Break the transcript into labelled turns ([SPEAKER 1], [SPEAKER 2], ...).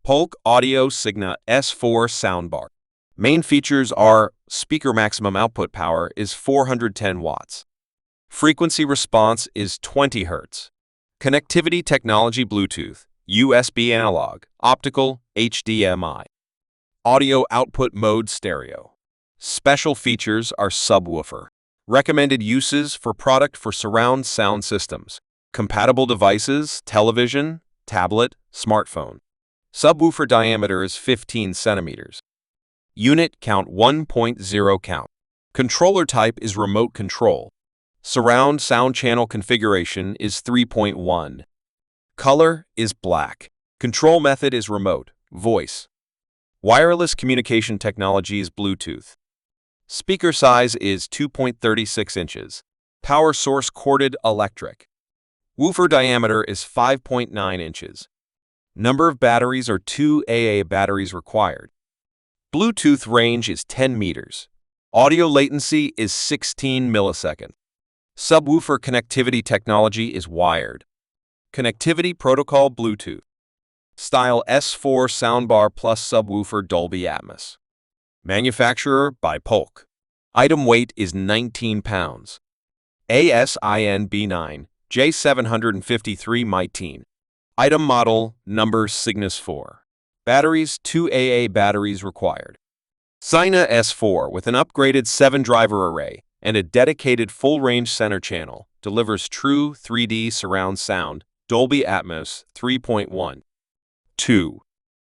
[SPEAKER 1] Polk Audio Signa S4 soundbar. Main features are speaker maximum output power is 410 watts. Frequency response is 20 Hz. Connectivity technology Bluetooth, USB analog, optical, HDMI. Audio output mode stereo. Special features are subwoofer. Recommended uses for product for surround sound systems. Compatible devices, television, tablet, smartphone. Subwoofer diameter is 15 centimeters. Unit count 1.0 count. Controller type is remote control. Surround sound channel configuration is 3.1. Color is black. Control method is remote, voice. Wireless communication technology is Bluetooth. Speaker size is 2.36 inches. Power source corded electric. Woofer diameter is 5.9 inches. Number of batteries are 2 AA batteries required. Bluetooth range is 10 meters. Audio latency is 16 milliseconds. Subwoofer connectivity technology is wired. Connectivity protocol Bluetooth. Style S4 soundbar plus subwoofer Dolby Atmos. Manufacturer by Polk. Item weight is 19 pounds. ASIN B9 J753 myteen. Item model number Signa 4. Batteries 2 AA batteries required. Signa S4 with an upgraded 7-driver array and a dedicated full-range center channel delivers true 3D surround sound Dolby Atmos 3.1. 2.